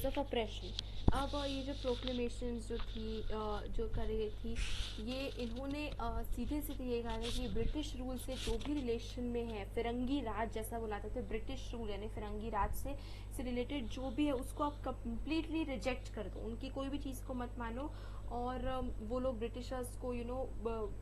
Of operation. अब ये जो प्रोक्लेमेशंस जो थी जो कर रही थी, ये इन्होंने सीधे सीधे ये कहा था कि ब्रिटिश रूल से जो भी रिलेशन में है, फिरंगी राज जैसा बुलाते थे, ब्रिटिश रूल यानी फिरंगी राज से रिलेटेड जो भी है उसको आप कम्प्लीटली रिजेक्ट कर दो, उनकी कोई भी चीज़ को मत मानो। और वो लोग ब्रिटिशर्स को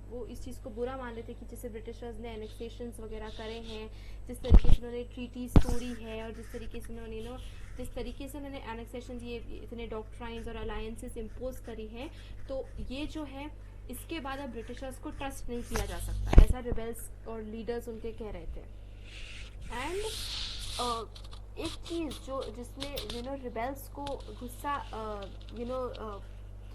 वो इस चीज़ को बुरा मान रहे थे कि जैसे ब्रिटिशर्स ने एनेक्सेशंस वगैरह करे हैं, जिस तरीके से उन्होंने ट्रीटीज तोड़ी है, और जिस तरीके से उन्होंने जिस तरीके से उन्होंने एनेक्सेशन ये इतने डॉक्ट्राइंस और अलायंसेस इम्पोज करी हैं, तो ये जो है इसके बाद अब ब्रिटिशर्स को ट्रस्ट नहीं किया जा सकता, ऐसा रिबेल्स और लीडर्स उनके कह रहे थे। एंड एक चीज़ जो जिसने रिबेल्स को गुस्सा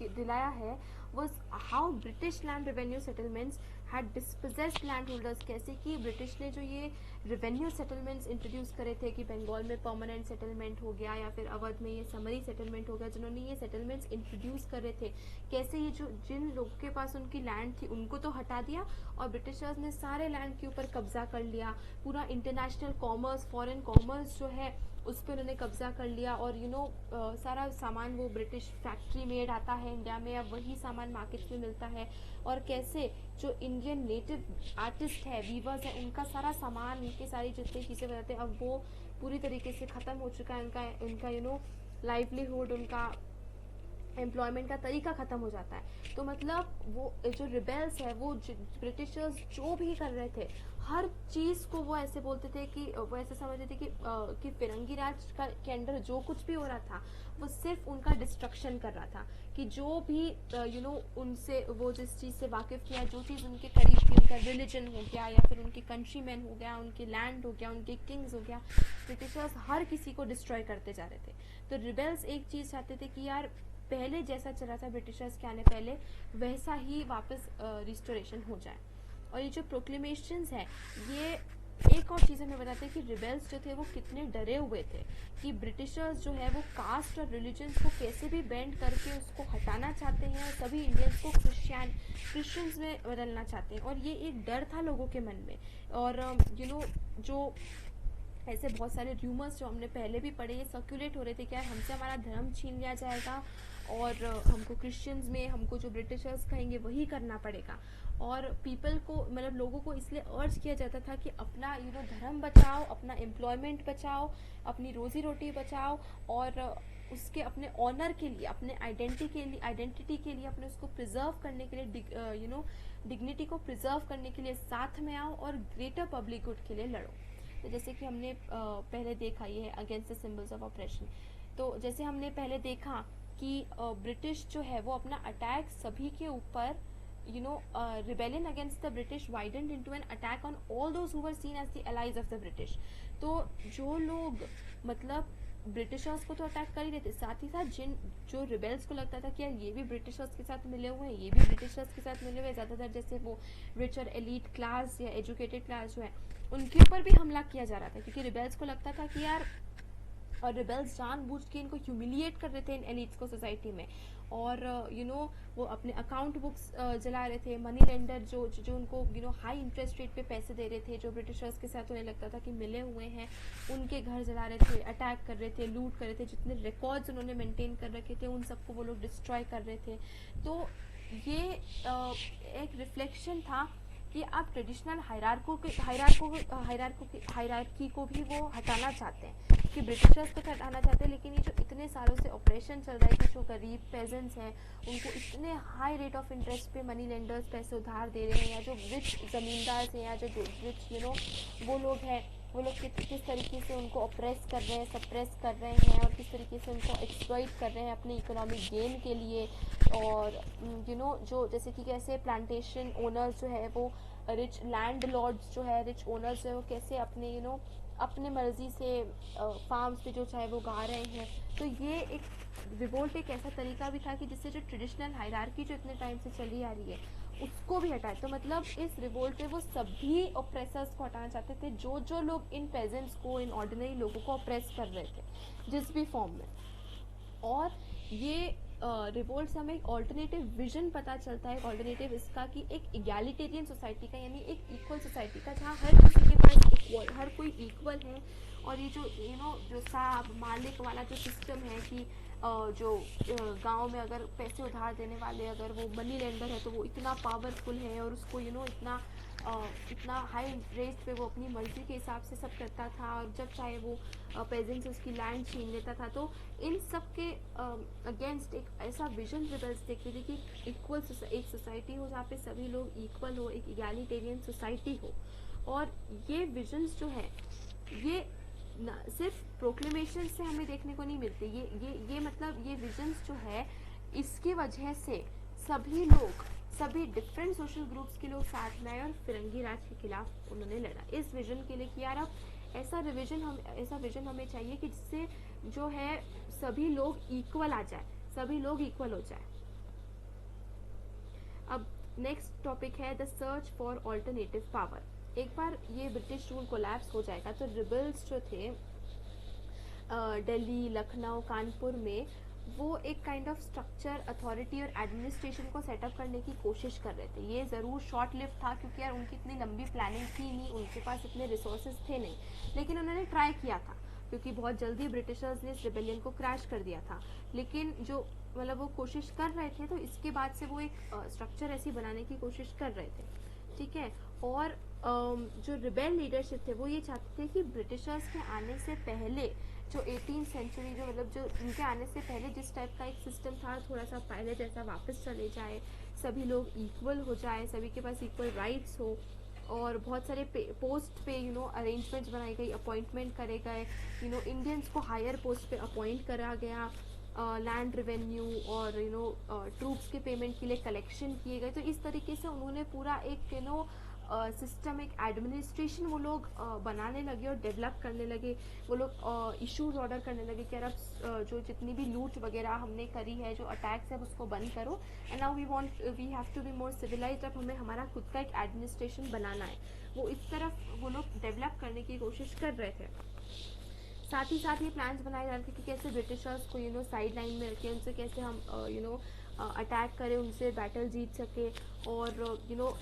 दिलाया है was how British land revenue settlements had dispossessed landholders। कैसे कि ब्रिटिश ने जो ये रेवेन्यू सेटलमेंट्स इंट्रोड्यूस करे थे कि बंगाल में परमानेंट सेटलमेंट हो गया या फिर अवध में ये समरी सेटलमेंट हो गया, जिन्होंने ये सेटलमेंट्स इंट्रोड्यूस करे थे, कैसे ये जो जिन लोगों के पास उनकी लैंड थी उनको तो हटा दिया और ब्रिटिशर्स ने सारे लैंड के ऊपर कब्जा कर लिया। पूरा इंटरनेशनल कॉमर्स, फॉरेन कॉमर्स जो है उस पर उन्होंने कब्जा कर लिया। और सारा सामान वो ब्रिटिश फैक्ट्री मेड आता है इंडिया में, अब वही सामान मार्केट्स में मिलता है। और कैसे जो इंडियन नेटिव आर्टिस्ट है, वीवर्स है, उनका सारा सामान, उनकी सारी जितनी चीज़ें बनाते हैं अब वो पूरी तरीके से ख़त्म हो चुका है। उनका लाइवलीहुड, उनका एम्प्लॉयमेंट का तरीका ख़त्म हो जाता है। तो मतलब वो जो रिबेल्स है, वो ब्रिटिशर्स जो भी कर रहे थे हर चीज़ को वो ऐसे बोलते थे कि वो ऐसे समझते थे कि फिरंगी राज के अंडर जो कुछ भी हो रहा था वो सिर्फ उनका डिस्ट्रक्शन कर रहा था। कि जो भी उनसे वो जिस चीज़ से वाकिफ़ किया, जो चीज़ उनके करीब थी, उनका रिलीजन हो गया या फिर उनके कंट्री मैन हो गया, उनके लैंड हो गया, उनके किंग्स हो गया, ब्रिटिशर्स हर किसी को डिस्ट्रॉय करते जा रहे थे। तो रिबेल्स एक चीज़ चाहते थे कि यार पहले जैसा चला था ब्रिटिशर्स के आने पहले, वैसा ही वापस रिस्टोरेशन हो जाए। और ये जो प्रोक्लेमेशंस है, ये एक और चीज़ हमें बताते हैं कि रिबेल्स जो थे वो कितने डरे हुए थे कि ब्रिटिशर्स जो है वो कास्ट और रिलीजन्स को कैसे भी बेंड करके उसको हटाना चाहते हैं और सभी इंडियंस को क्रिश्चियंस में बदलना चाहते हैं। और ये एक डर था लोगों के मन में। और जो ऐसे बहुत सारे र्यूमर्स जो हमने पहले भी पढ़े, ये सर्कुलेट हो रहे थे कि यार हमसे हमारा धर्म छीन लिया जाएगा और हमको क्रिश्चियंस में हमको जो ब्रिटिशर्स कहेंगे वही करना पड़ेगा। और पीपल को, मतलब लोगों को इसलिए अर्ज किया जाता था कि अपना धर्म बचाओ, अपना एम्प्लॉयमेंट बचाओ, अपनी रोजी रोटी बचाओ, और उसके अपने ऑनर के लिए, अपने आइडेंटिटी के लिए अपने उसको प्रिजर्व करने के लिए, डिग्निटी को प्रिजर्व करने के लिए साथ में आओ और ग्रेटर पब्लिक गुड के लिए लड़ो। तो जैसे कि हमने पहले देखा, ये है against the symbols of operation. तो जैसे हमने पहले देखा कि ब्रिटिश जो है वो अपना अटैक सभी के ऊपर, rebellion against the British widened into an attack on all those who were seen as the allies of the British। तो जो लोग मतलब ब्रिटिशर्स को तो अटैक कर ही रहे थे, साथ ही साथ जो रिबेल्स को लगता था कि यार ये भी ब्रिटिशर्स के साथ मिले हुए हैं, ये भी ब्रिटिशर्स के साथ मिले हुए हैं, ज़्यादातर जैसे वो रिच और एलीट क्लास या एजुकेटेड क्लास जो है उनके ऊपर भी हमला किया जा रहा था। क्योंकि रिबेल्स को लगता था कि यार, और रिबेल्स जानबूझ के इनको ह्यूमिलिएट कर रहे थे इन एलिट्स को सोसाइटी में। और वो अपने अकाउंट बुक्स जला रहे थे। मनी लेंडर जो उनको हाई इंटरेस्ट रेट पे पैसे दे रहे थे, जो ब्रिटिशर्स के साथ उन्हें लगता था कि मिले हुए हैं, उनके घर जला रहे थे, अटैक कर रहे थे, लूट कर रहे थे, जितने रिकॉर्ड्स उन्होंने मेंटेन कर रखे थे उन सबको वो लोग डिस्ट्रॉय कर रहे थे। तो ये एक रिफ्लेक्शन था कि आप ट्रेडिशनल हायरार्की को भी वो हटाना चाहते हैं, कि ब्रिटिशर्स को हटाना चाहते हैं। लेकिन ये जो इतने सालों से ऑपरेशन चल रहा है कि जो गरीब पेजेंट्स हैं उनको इतने हाई रेट ऑफ इंटरेस्ट पे मनी लेंडर्स पैसे उधार दे रहे हैं, या जो रिच ज़मींदार हैं या जो रिच वो लोग हैं, वो लोग किस तरीके से उनको ऑप्रेस कर रहे हैं, सप्रेस कर रहे हैं, और किस तरीके से उनको एक्सप्लॉइट कर रहे हैं अपनी इकोनॉमिक गेन के लिए। और जो जैसे कि कैसे प्लांटेशन ओनर्स जो है वो रिच लैंड लॉर्ड्स जो है, रिच ओनर्स जो है वो कैसे अपने अपने मर्जी से फार्म्स पे जो चाहे वो गा रहे हैं। तो ये एक रिवोल्ट एक ऐसा तरीका भी था कि जिससे जो ट्रेडिशनल हायरार्की जो इतने टाइम से चली आ रही है उसको भी हटाए। तो मतलब इस रिवोल्ट में वो सभी ऑप्रेसर्स को हटाना चाहते थे, जो लोग इन पेजेंट्स को, इन ऑर्डिनरी लोगों को ऑप्रेस कर रहे थे जिस भी फॉर्म में। और ये रिवोल्ट से हमें एक ऑल्टरनेटिव विजन पता चलता है, ऑल्टरनेटिव इसका कि एक इगैलिटेरियन सोसाइटी का, यानी एक इक्वल सोसाइटी का, जहाँ हर किसी के पास हर कोई इक्वल है। और ये जो जो साहब मालिक वाला जो सिस्टम है कि जो गांव में अगर पैसे उधार देने वाले अगर वो मनी लेंडर है तो वो इतना पावरफुल है और उसको इतना हाई इंटरेस्ट पे वो अपनी मर्जी के हिसाब से सब करता था, और जब चाहे वो पेजेंट्स उसकी लैंड छीन लेता था। तो इन सब के अगेंस्ट एक ऐसा विजन रिबेल्स देखते थे कि इक्वल एक सोसाइटी हो जहाँ पे सभी लोग इक्वल हो, एक इगैलिटेरियन सोसाइटी हो। और ये विजन्स जो है ये सिर्फ प्रोक्लेमेशन से हमें देखने को नहीं मिलते, ये मतलब ये विजन्स जो है इसकी वजह से सभी लोग, सभी डिफरेंट सोशल ग्रुप्स के लोग साथ में आए और फिरंगी राज के खिलाफ उन्होंने लड़ा इस विजन के लिए कि यार अब ऐसा विजन हमें चाहिए कि जिससे जो है सभी लोग इक्वल आ जाए, सभी लोग इक्वल हो जाए। अब नेक्स्ट टॉपिक है the search for alternative power. एक बार ये ब्रिटिश रूल कोलैप्स हो जाएगा तो रिबल्स जो थे दिल्ली, लखनऊ, कानपुर में वो एक काइंड ऑफ स्ट्रक्चर, अथॉरिटी और एडमिनिस्ट्रेशन को सेटअप करने की कोशिश कर रहे थे। ये ज़रूर शॉर्ट लिव था क्योंकि यार उनकी इतनी लंबी प्लानिंग थी नहीं, उनके पास इतने रिसोर्सेज थे नहीं, लेकिन उन्होंने ट्राई किया था क्योंकि बहुत जल्दी ब्रिटिशर्स ने इस रिबेलियन को क्रैश कर दिया था। लेकिन जो मतलब वो कोशिश कर रहे थे तो इसके बाद से वो एक स्ट्रक्चर ऐसी बनाने की कोशिश कर रहे थे, ठीक है। और जो रिबेल लीडरशिप थे वो ये चाहते थे कि ब्रिटिशर्स के आने से पहले जो 18th सेंचुरी जो मतलब जो उनके आने से पहले जिस टाइप का एक सिस्टम था थोड़ा सा पहले जैसा वापस चले जाए, सभी लोग इक्वल हो जाए, सभी के पास इक्वल राइट्स हो, और बहुत सारे पोस्ट पे अरेंजमेंट्स बनाई गई, अपॉइंटमेंट करे गए, इंडियंस को हायर पोस्ट पे अपॉइंट करा गया, लैंड रेवेन्यू और ट्रूप्स के पेमेंट के लिए कलेक्शन किए गए। तो इस तरीके से उन्होंने पूरा एक सिस्टम, एक एडमिनिस्ट्रेशन वो लोग बनाने लगे और डेवलप करने लगे। वो लोग इश्यूज ऑर्डर करने लगे कि यार अब जो जितनी भी लूट वगैरह हमने करी है, जो अटैक्स है उसको बंद करो, and now we have to be more civilised. अब हमें हमारा खुद का एक एडमिनिस्ट्रेशन बनाना है। वो इस तरफ वो लोग डेवलप करने की कोशिश कर रहे थे। साथ ही साथ ये प्लान्स बनाए जा रहे थे कि कैसे ब्रिटिशर्स को साइड लाइन में रखें, उनसे कैसे हम अटैक करें, उनसे बैटल जीत सके। और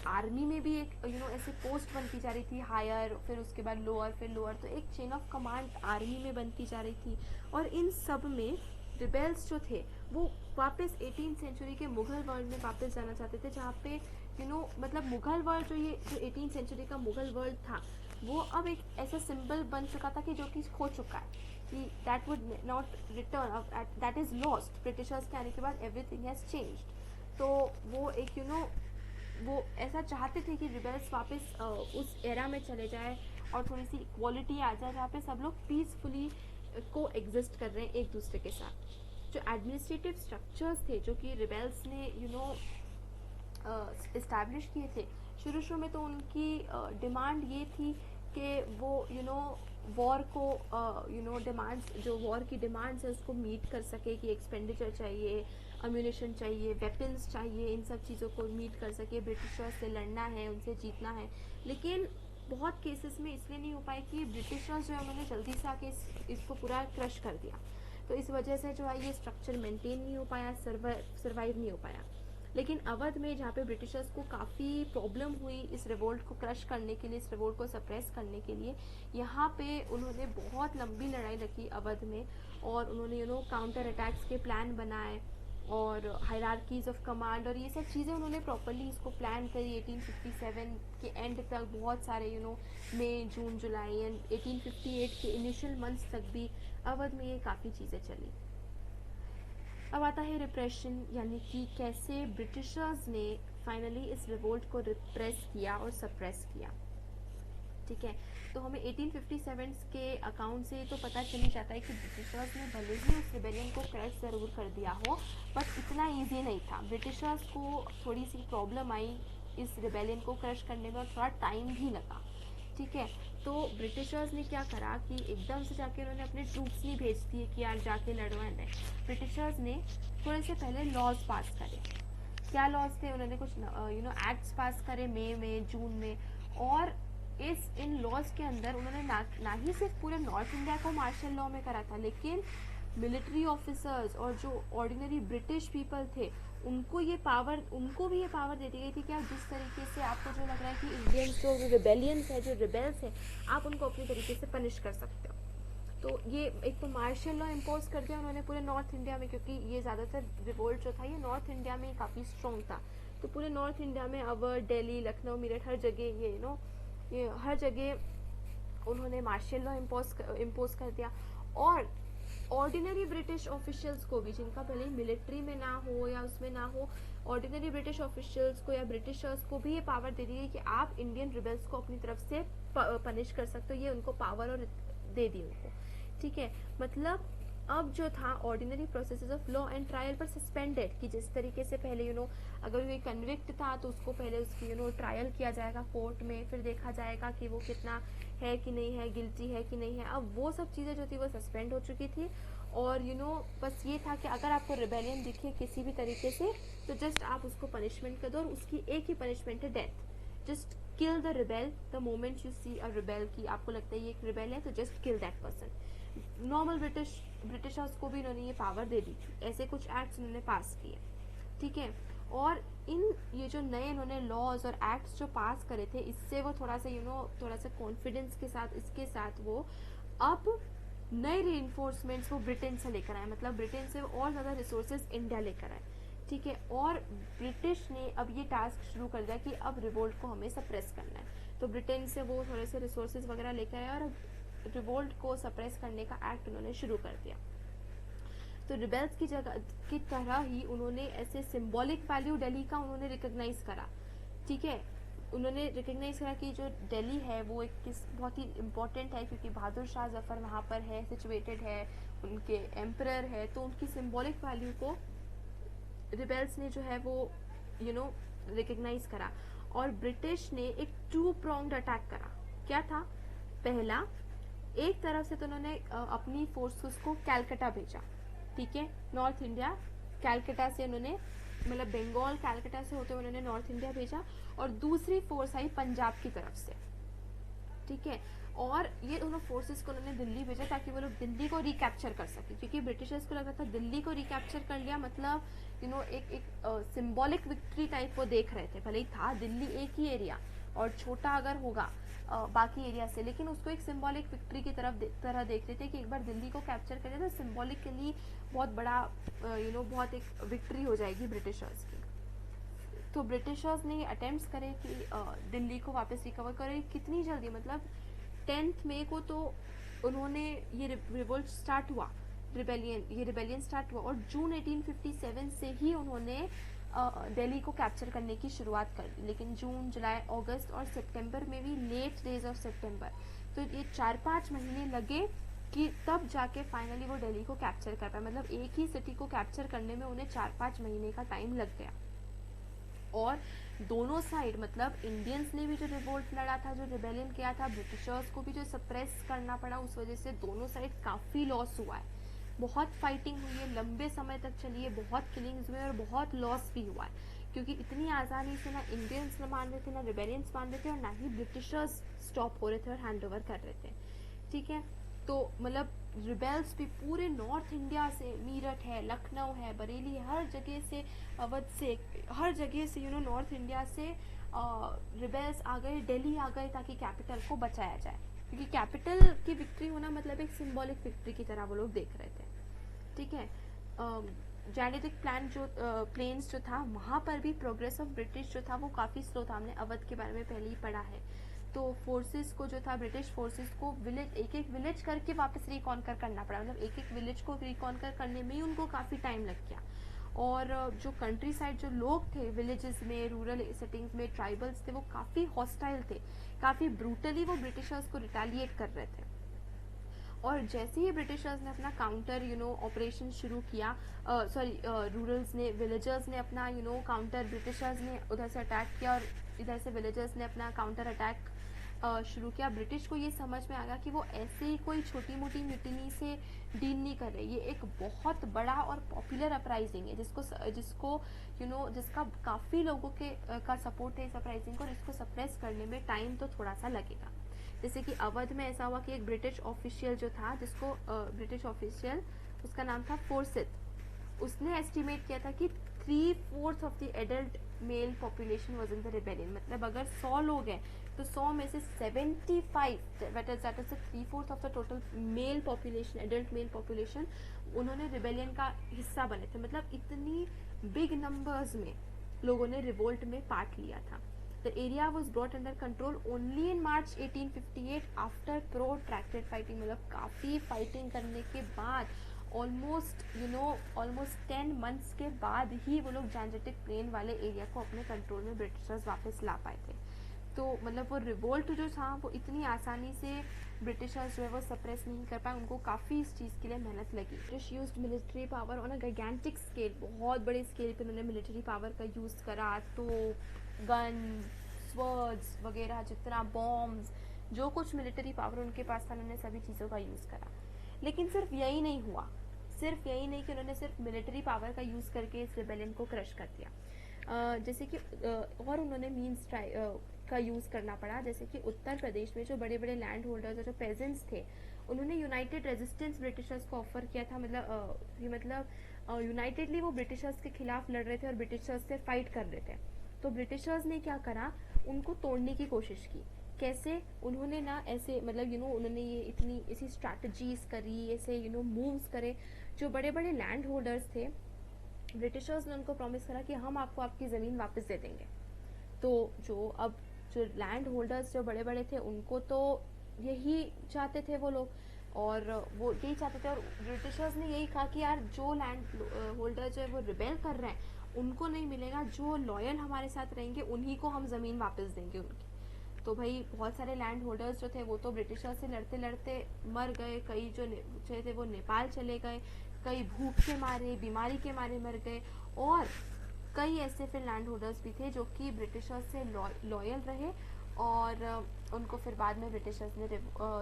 आर्मी में भी एक ऐसे पोस्ट बनती जा रही थी, हायर, फिर उसके बाद लोअर, फिर लोअर, तो एक चेन ऑफ कमांड आर्मी में बनती जा रही थी। और इन सब में रिबेल्स जो थे वो वापस 18th सेंचुरी के मुगल वर्ल्ड में वापस जाना चाहते थे, जहाँ पे मतलब मुगल वर्ल्ड जो 18th सेंचुरी का मुगल वर्ल्ड था वो अब एक ऐसा सिंबल बन चुका था कि जो कि खो चुका है, कि that would not return, that is lost. Britishers के आने के बाद एवरीथिंग हैज चेंज्ड। तो वो एक वो ऐसा चाहते थे कि रिबेल्स वापस उस एरा में चले जाए और थोड़ी सी इक्वालिटी आ जाए जहाँ पे सब लोग पीसफुली को एग्जिस्ट कर रहे हैं एक दूसरे के साथ। जो एडमिनिस्ट्रेटिव स्ट्रक्चर्स थे जो कि रिबेल्स ने इस्टेब्लिश किए थे शुरू में, तो उनकी डिमांड ये थी कि वो वॉर को डिमांड्स, जो वॉर की डिमांड्स है उसको मीट कर सके, कि एक्सपेंडिचर चाहिए, अम्यूनिशन चाहिए, वेपन्स चाहिए, इन सब चीज़ों को मीट कर सके। ब्रिटिशर्स से लड़ना है, उनसे जीतना है। लेकिन बहुत केसेस में इसलिए नहीं हो पाए कि ब्रिटिशर्स जो है उन्होंने जल्दी से आके इसको पूरा क्रश कर दिया। तो इस वजह से जो है ये स्ट्रक्चर मेंटेन नहीं हो पाया, सर्वाइव नहीं हो पाया। लेकिन अवध में जहाँ पे ब्रिटिशर्स को काफ़ी प्रॉब्लम हुई इस रिवोल्ट को क्रश करने के लिए, इस रिवोल्ट को सप्रेस करने के लिए, यहाँ पे उन्होंने बहुत लंबी लड़ाई लगी अवध में। और उन्होंने काउंटर अटैक्स के प्लान बनाए और हायरार्कीज ऑफ कमांड और ये सब चीज़ें उन्होंने प्रॉपरली इसको प्लान करी। 1857 के एंड तक बहुत सारे मई, जून, जुलाई एंड 1858 के इनिशियल मंथ्स तक भी अवध में ये काफ़ी चीज़ें चली। अब आता है रिप्रेशन, यानी कि कैसे ब्रिटिशर्स ने फाइनली इस रिवोल्ट को रिप्रेस किया और सप्रेस किया। ठीक है, तो हमें 1857 के अकाउंट से तो पता चल ही जाता है कि ब्रिटिशर्स ने भले ही उस रिबेलियन को क्रश ज़रूर कर दिया हो, बट इतना ईजी नहीं था। ब्रिटिशर्स को थोड़ी सी प्रॉब्लम आई इस रिबेलियन को क्रश करने में और थोड़ा टाइम भी लगा। ठीक है, तो ब्रिटिशर्स ने क्या करा कि एकदम से जाके उन्होंने अपने ट्रूप्स नहीं भेज दिए कि यार जाके लड़ो एंड ब्रिटिशर्स ने थोड़े से पहले लॉज पास करे। क्या लॉज थे? उन्होंने कुछ एक्ट्स पास करे मई में, जून में, और इन लॉज के अंदर उन्होंने ना ही सिर्फ पूरे नॉर्थ इंडिया को मार्शल लॉ में करा था, लेकिन मिलिट्री ऑफिसर्स और जो ऑर्डिनरी ब्रिटिश पीपल थे उनको भी ये पावर दे दी गई थी कि आप जिस तरीके से आपको जो लग रहा है कि इंडियंस जो रिबेलियंस है, जो रिबेल्स है, आप उनको अपनी तरीके से पनिश कर सकते हो। तो ये एक तो मार्शल लॉ इम्पोज कर दिया उन्होंने पूरे नॉर्थ इंडिया में, क्योंकि ये ज़्यादातर रिवोल्ट जो था ये नॉर्थ इंडिया में काफ़ी स्ट्रॉन्ग था। तो पूरे नॉर्थ इंडिया में अवध, दिल्ली, लखनऊ, मेरठ, हर जगह ये हर जगह उन्होंने मार्शल लॉ इम्पोज कर दिया। और ऑर्डिनरी ब्रिटिश ऑफिशियल्स को भी, जिनका भले ही मिलिट्री में ना हो या उसमें ना हो, ऑर्डिनरी ब्रिटिश ऑफिशियल्स को या ब्रिटिशर्स को भी ये पावर दे दी गई कि आप इंडियन रिबेल्स को अपनी तरफ से पनिश कर सकते हो। ये उनको पावर और दे दी उनको, ठीक है। मतलब अब जो था ordinary processes of law and trial पर सस्पेंडेड, कि जिस तरीके से पहले अगर कोई कन्विक्ट था तो उसको पहले उसकी ट्रायल किया जाएगा कोर्ट में, फिर देखा जाएगा कि वो कितना है कि नहीं है, गिल्टी है कि नहीं है। अब वो सब चीज़ें जो थी वो सस्पेंड हो चुकी थी। और बस ये था कि अगर आपको रिबेलियन दिखे किसी भी तरीके से तो जस्ट आप उसको पनिशमेंट कर दो, और उसकी एक ही पनिशमेंट है, death. Just kill the rebel the moment you see a rebel, की आपको लगता है ये एक रिबेल है तो just kill that person. Normal Britishers को भी इन्होंने ये पावर दे दी थी, ऐसे कुछ एक्ट्स इन्होंने पास किए, ठीक है। और ये जो नए इन्होंने लॉज और एक्ट्स जो पास करे थे, इससे वो थोड़ा सा थोड़ा सा कॉन्फिडेंस के साथ, इसके साथ वो अब नए रीइंफोर्समेंट्स वो ब्रिटेन से लेकर आए, मतलब ब्रिटेन से और ज़्यादा रिसोर्सेज इंडिया लेकर आए, ठीक है। और ब्रिटिश ने अब ये टास्क शुरू कर दिया कि अब रिवोल्ट को हमें सप्रेस करना है। तो ब्रिटेन से वो थोड़े से रिसोर्सेज वगैरह लेकर आए और रिवोल्ट को सप्रेस करने का एक्ट उन्होंने शुरू कर दिया। तो रिबेल्स की जगह की तरह ही उन्होंने ऐसे सिंबॉलिक वैल्यू दिल्ली का उन्होंने रिकॉग्नाइज करा, ठीक है। उन्होंने रिकॉग्नाइज करा कि जो दिल्ली है वो एक बहुत ही इम्पोर्टेंट है, क्योंकि बहादुर शाह जफर वहाँ पर है, सिचुएटेड है, उनके एम्परर है। तो उनकी सिंबॉलिक वैल्यू को रिबेल्स ने जो है वो रिकॉग्नाइज करा। और ब्रिटिश ने एक 2 pronged अटैक करा। क्या था? पहला, एक तरफ से तो उन्होंने अपनी फोर्सेस को कैलकाटा भेजा, ठीक है, नॉर्थ इंडिया, कैलकाटा से उन्होंने, मतलब बंगाल कैलकाटा से होते हुए उन्होंने नॉर्थ इंडिया भेजा। और दूसरी फोर्स आई पंजाब की तरफ से, ठीक है। और ये दोनों फोर्सेस को उन्होंने दिल्ली भेजा ताकि वो लोग दिल्ली को रिकैप्चर कर सके, क्योंकि ब्रिटिशर्स को लग रहा था दिल्ली को रिकैप्चर कर लिया मतलब एक सिंबॉलिक विक्ट्री टाइप वो देख रहे थे। भले ही था दिल्ली एक ही एरिया और छोटा अगर होगा बाकी एरिया से, लेकिन उसको एक सिंबॉलिक विक्ट्री की तरह देख रहे थे कि एक बार दिल्ली को कैप्चर कर लिया तो सिंबॉलिकली बहुत बड़ा बहुत एक विक्ट्री हो जाएगी ब्रिटिशर्स की। तो ब्रिटिशर्स ने अटेम्प्ट्स करे कि दिल्ली को वापस रिकवर करे। कितनी जल्दी, मतलब 10 मई को तो उन्होंने ये रिवोल्ट स्टार्ट हुआ, रिबेलियन स्टार्ट हुआ, और जून 1857 से ही उन्होंने दिल्ली को कैप्चर करने की शुरुआत कर दी। लेकिन जून, जुलाई, अगस्त और सितंबर में भी, लेट डेज ऑफ सितंबर, तो ये 4-5 महीने लगे कि तब जाके फाइनली वो दिल्ली को कैप्चर कर पाए। मतलब एक ही सिटी को कैप्चर करने में उन्हें 4-5 महीने का टाइम लग गया। और दोनों साइड, मतलब इंडियंस ने भी जो रिवोल्ट लड़ा था, जो रिबेलियन किया था, ब्रिटिशर्स को भी जो सप्रेस करना पड़ा, उस वजह से दोनों साइड काफ़ी लॉस हुआ है। बहुत फाइटिंग हुई है, लंबे समय तक चली है, बहुत किलिंग्स हुए और बहुत लॉस भी हुआ है, क्योंकि इतनी आसानी से ना इंडियंस मान रहे थे, ना रिबेलियंस मान रहे थे, और ना ही ब्रिटिशर्स स्टॉप हो रहे थे और हैंड ओवर कर रहे थे, ठीक है। तो मतलब रिबेल्स भी पूरे नॉर्थ इंडिया से, मीरठ है, लखनऊ है, बरेली है, हर जगह से, अवध से, हर जगह से नॉर्थ इंडिया से रिबेल्स आ गए, दिल्ली आ गए ताकि कैपिटल को बचाया जाए, क्योंकि कैपिटल की विक्ट्री होना मतलब एक सिंबॉलिक विक्ट्री की तरह वो लोग देख रहे थे, ठीक है। जेनेटिक प्लेन्स जो था, वहाँ पर भी प्रोग्रेस ऑफ ब्रिटिश जो था वो काफ़ी स्लो था। हमने अवध के बारे में पहले ही पढ़ा है। तो फोर्सेस को जो था, ब्रिटिश फोर्सेस को एक एक विलेज करके वापस रिकॉन्कर करना पड़ा, मतलब एक एक विलेज को रिकॉन्कर करने में ही उनको काफ़ी टाइम लग गया। और जो कंट्री साइड जो लोग थे, विलेजेस में, रूरल सेटिंग्स में, ट्राइबल्स थे, वो काफ़ी हॉस्टाइल थे, काफ़ी ब्रूटली वो ब्रिटिशर्स को रिटेलिएट कर रहे थे। और जैसे ही ब्रिटिशर्स ने अपना काउंटर ऑपरेशन शुरू किया, रूरल्स ने, विलेजर्स ने अपना काउंटर, ब्रिटिशर्स ने उधर से अटैक किया और इधर से विलेजर्स ने अपना काउंटर अटैक शुरू किया। ब्रिटिश को ये समझ में आ गया कि वो ऐसे ही कोई छोटी मोटी म्यूटिनी से डील नहीं कर रहे, ये एक बहुत बड़ा और पॉपुलर अपराइजिंग है जिसको जिसका काफ़ी लोगों का सपोर्ट है इस अपराइजिंग को, और इसको सप्रेस करने में टाइम तो थोड़ा सा लगेगा। जैसे कि अवध में ऐसा हुआ कि एक ब्रिटिश ऑफिशियल जो था, जिसको ब्रिटिश ऑफिशियल, उसका नाम था फोर्सिथ, उसने एस्टिमेट किया था कि 3/4 of the adult mail population was in the rebellion. मतलब अगर 100 लोग हैं तो 100 में से 75 that is 3/4 of the total mail population, adult mail population, उन्होंने रिबेलियन का हिस्सा बने थे। मतलब इतनी बिग नंबर्स में लोगों ने रिवोल्ट में पार्ट लिया था। The area was brought under control only in March 1858 after protracted fighting। मतलब काफ़ी फाइटिंग करने के बाद ऑलमोस्ट 10 months के बाद ही वो लोग जैंजेटिक प्लेन वाले एरिया को अपने कंट्रोल में ब्रिटिशर्स वापस ला पाए थे। तो मतलब वो रिवोल्ट जो था वो इतनी आसानी से ब्रिटिशर्स जो है वो सप्रेस नहीं कर पाए, उनको काफ़ी इस चीज़ के लिए मेहनत लगी। British used military power on a gigantic scale, बहुत बड़े स्केल पे उन्होंने मिलिट्री पावर का यूज़ करा। तो गन, स्वर्ड्स वगैरह, जितना बॉम्ब्स, जो कुछ मिलिट्री पावर उनके पास था, उन्होंने सभी चीज़ों का यूज़ करा। लेकिन सिर्फ यही नहीं हुआ, सिर्फ यही नहीं कि उन्होंने सिर्फ मिलिट्री पावर का यूज़ करके इस रिबेलियन को क्रश कर दिया। जैसे कि और उन्होंने मीन्स का यूज़ करना पड़ा। जैसे कि उत्तर प्रदेश में जो बड़े बड़े लैंड होल्डर्स और जो पेजेंट्स थे, उन्होंने यूनाइटेड रेजिस्टेंस ब्रिटिशर्स को ऑफर किया था। मतलब यूनाइटेडली वो ब्रिटिशर्स के खिलाफ लड़ रहे थे और ब्रिटिशर्स से फाइट कर रहे थे। तो ब्रिटिशर्स ने क्या करा, उनको तोड़ने की कोशिश की। कैसे? उन्होंने ना ऐसे मतलब उन्होंने ये इतनी ऐसी स्ट्रैटेजीज करी, ऐसे मूव्स करे। जो बड़े बड़े लैंड होल्डर्स थे, ब्रिटिशर्स ने उनको प्रॉमिस करा कि हम आपको आपकी ज़मीन वापस दे देंगे। तो जो लैंड होल्डर्स जो बड़े बड़े थे, उनको तो यही चाहते थे वो लोग, और वो यही चाहते थे। और ब्रिटिशर्स ने यही कहा कि यार जो लैंड होल्डर जो है वो रिबेल कर रहे हैं, उनको नहीं मिलेगा, जो लॉयल हमारे साथ रहेंगे उन्हीं को हम ज़मीन वापस देंगे उनकी। तो भाई बहुत सारे लैंड होल्डर्स जो थे वो तो ब्रिटिशर्स से लड़ते लड़ते मर गए। कई जो थे वो नेपाल चले गए, कई भूख के मारे, बीमारी के मारे मर गए, और कई ऐसे फिर लैंड होल्डर्स भी थे जो कि ब्रिटिशर्स से लॉयल रहे, और उनको फिर बाद में ब्रिटिशर्स ने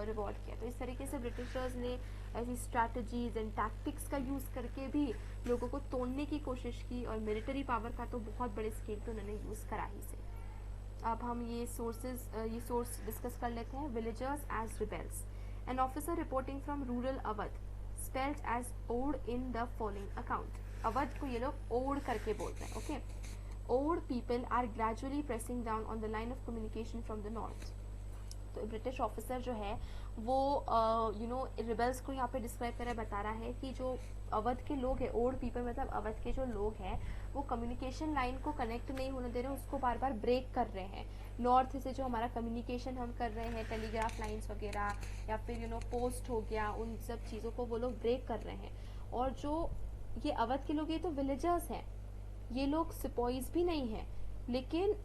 रिवॉर्ड किया। तो इस तरीके से ब्रिटिशर्स ने ऐसी स्ट्रैटेजीज एंड टैक्टिक्स का यूज़ करके भी लोगों को तोड़ने की कोशिश की, और मिलिट्री पावर का तो बहुत बड़े स्केल पे उन्होंने यूज़ करा ही से। अब हम ये सोर्स डिस्कस कर लेते हैं। Villagers as rebels, an officer reporting from rural Awadh spelled as Oude in the following account. Awadh को ये लोग ओड करके बोलते हैं। Okay, Oude people are gradually pressing down on the line of communication from the north. तो British officer जो है वो रिबेल्स को यहाँ पे डिस्क्राइब कर बता रहा है कि जो अवध के लोग हैं, ओल्ड पीपल मतलब अवध के जो लोग हैं, वो कम्युनिकेशन लाइन को कनेक्ट नहीं होने दे रहे, उसको बार बार ब्रेक कर रहे हैं। नॉर्थ से जो हमारा कम्युनिकेशन हम कर रहे हैं, टेलीग्राफ लाइंस वगैरह या फिर पोस्ट हो गया, उन सब चीज़ों को वो लोग ब्रेक कर रहे हैं। और जो ये अवध के लोग, ये तो विलेजर्स हैं, ये लोग सिपॉइज भी नहीं हैं, लेकिन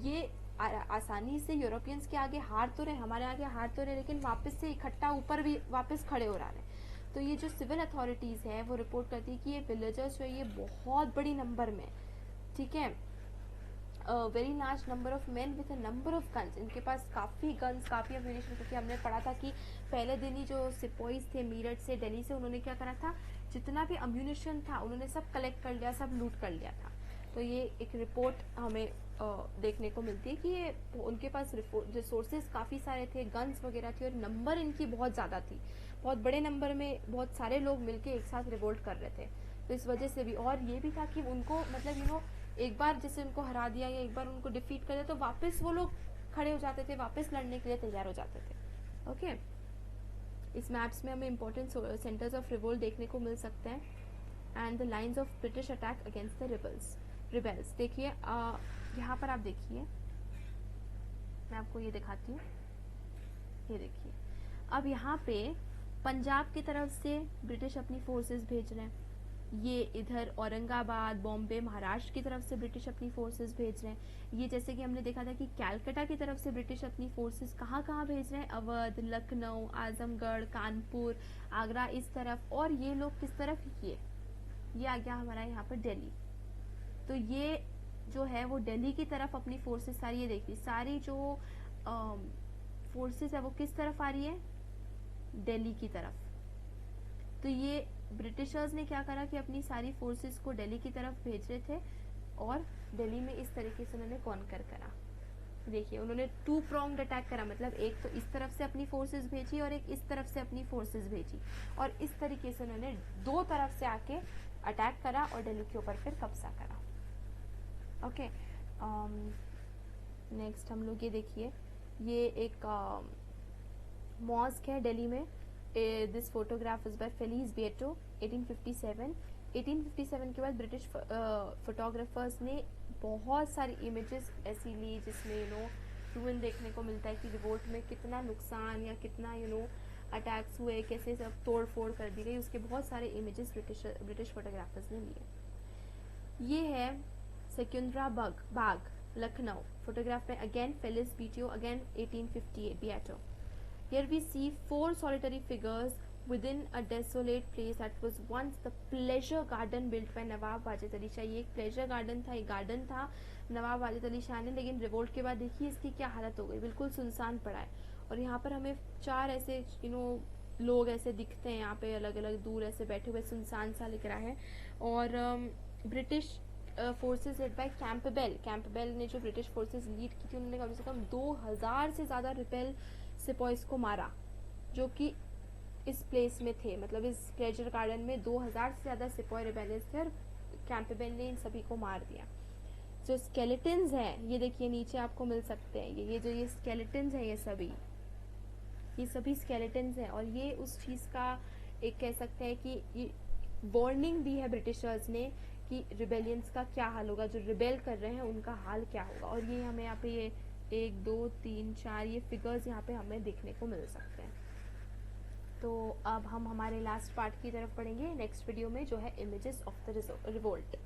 ये आसानी से यूरोपियंस के आगे हार तो रहे, हमारे आगे हार तो रहे, लेकिन वापस से इकट्ठा ऊपर भी वापस खड़े हो रहा है। तो ये जो सिविल अथॉरिटीज़ है वो रिपोर्ट करती है कि ये विलेजर्स जो है ये बहुत बड़ी नंबर में, ठीक है, very large number of man with a number of guns, इनके पास काफ़ी गन्स, काफ़ी अम्यूनिशन। क्योंकि हमने पढ़ा था कि पहले दिन ही जो सिपॉइज थे मीरठ से, दिल्ली से, उन्होंने क्या करा था, जितना भी अम्यूनिशन था उन्होंने सब कलेक्ट कर लिया, सब लूट कर लिया था। तो ये एक रिपोर्ट हमें देखने को मिलती है कि ये उनके पास रिसोर्सेज काफ़ी सारे थे, गन्स वगैरह थी, और नंबर इनकी बहुत ज़्यादा थी, बहुत बड़े नंबर में बहुत सारे लोग मिलके एक साथ रिवोल्ट कर रहे थे। तो इस वजह से भी, और ये भी था कि उनको मतलब एक बार जैसे उनको हरा दिया या एक बार उनको डिफीट कर दिया तो वापस वो लोग खड़े हो जाते थे, वापस लड़ने के लिए तैयार हो जाते थे। ओके, इस मैप्स में हमें इंपॉर्टेंट सेंटर्स ऑफ रिवोल्ट देखने को मिल सकते हैं, and the lines of British attack against the rebels. देखिए यहाँ पर आप देखिए, मैं आपको ये दिखाती हूँ, ये देखिए। अब यहाँ पे पंजाब की तरफ से ब्रिटिश अपनी फोर्सेस भेज रहे हैं, ये इधर औरंगाबाद, बॉम्बे, महाराष्ट्र की तरफ से ब्रिटिश अपनी फोर्सेस भेज रहे हैं। ये जैसे कि हमने देखा था कि कैलकाटा की तरफ से ब्रिटिश अपनी फोर्सेस कहाँ कहाँ भेज रहे हैं, अवध, लखनऊ, आजमगढ़, कानपुर, आगरा, इस तरफ। और ये लोग किस तरफ, ये आ गया हमारा यहाँ पर दिल्ली। तो ये जो है वो दिल्ली की तरफ अपनी फोर्सेस सारी, ये देखिए सारी जो फोर्सेस है वो किस तरफ आ रही है, दिल्ली की तरफ। तो ये ब्रिटिशर्स ने क्या करा कि अपनी सारी फोर्सेस को दिल्ली की तरफ भेज रहे थे, और दिल्ली में इस तरीके से उन्होंने कॉन्कर करा। देखिए उन्होंने 2 pronged अटैक करा, मतलब एक तो इस तरफ से अपनी फोर्सेस भेजी और एक इस तरफ से अपनी फोर्सेस भेजी, और इस तरीके से उन्होंने 2 तरफ से आके अटैक करा और दिल्ली के ऊपर फिर कब्जा करा। ओके, नेक्स्ट हम लोग ये देखिए, ये एक मॉस्क है दिल्ली में. This photograph is by Felice Beato 1857. 1857 के बाद ब्रिटिश फोटोग्राफर्स ने बहुत सारी इमेजेस ऐसी ली जिसमें रूइन देखने को मिलता है कि रिवोल्ट में कितना नुकसान या कितना अटैक्स हुए, कैसे सब तोड़ फोड़ कर दी गई, उसके बहुत सारे इमेजेस ब्रिटिश फोटोग्राफर्स ने लिए. ये है सेकुंद्रा बाग लखनऊ. फोटोग्राफ में अगेन फेलिस बीटो, अगेन 1858 बेटो. Here we see 4 solitary figures within a desolate place that was once the pleasure garden built by नवाब वाजिद अली शाह. ये एक प्लेजर गार्डन था, एक गार्डन था नवाब वाजिद अली शाह ने, लेकिन रिवोल्ट के बाद देखिए इसकी क्या हालत हो गई, बिल्कुल सुनसान पड़ा है. और यहाँ पर हमें 4 ऐसे लोग ऐसे दिखते हैं यहाँ पे, अलग अलग दूर ऐसे बैठे हुए, सुनसान सा लिख रहा है. और British forces led by Campbell ने जो ब्रिटिश फोर्सेस लीड की थी, उन्होंने कम से कम 2000 से ज़्यादा रिपेल सिपॉइस को मारा जो कि इस प्लेस में थे. मतलब इस प्लेजर गार्डन में 2000 से ज़्यादा सिपॉय रिबेलियंस थे और कैंपबेल ने इन सभी को मार दिया. जो स्केलेटन्स हैं ये देखिए नीचे आपको मिल सकते हैं, ये जो ये स्केलेटन्स हैं, ये सभी स्केलेटन्स हैं. और ये उस चीज़ का एक कह सकते हैं कि ये वार्निंग दी है ब्रिटिशर्स ने कि रिबेलियंस का क्या हाल होगा, जो रिबेल कर रहे हैं उनका हाल क्या होगा. और ये हमें यहाँ पे ये 1 2 3 4 ये फिगर्स यहाँ पे हमें देखने को मिल सकते हैं. तो अब हम हमारे लास्ट पार्ट की तरफ पढ़ेंगे नेक्स्ट वीडियो में, जो है इमेजेस ऑफ द रिवोल्ट.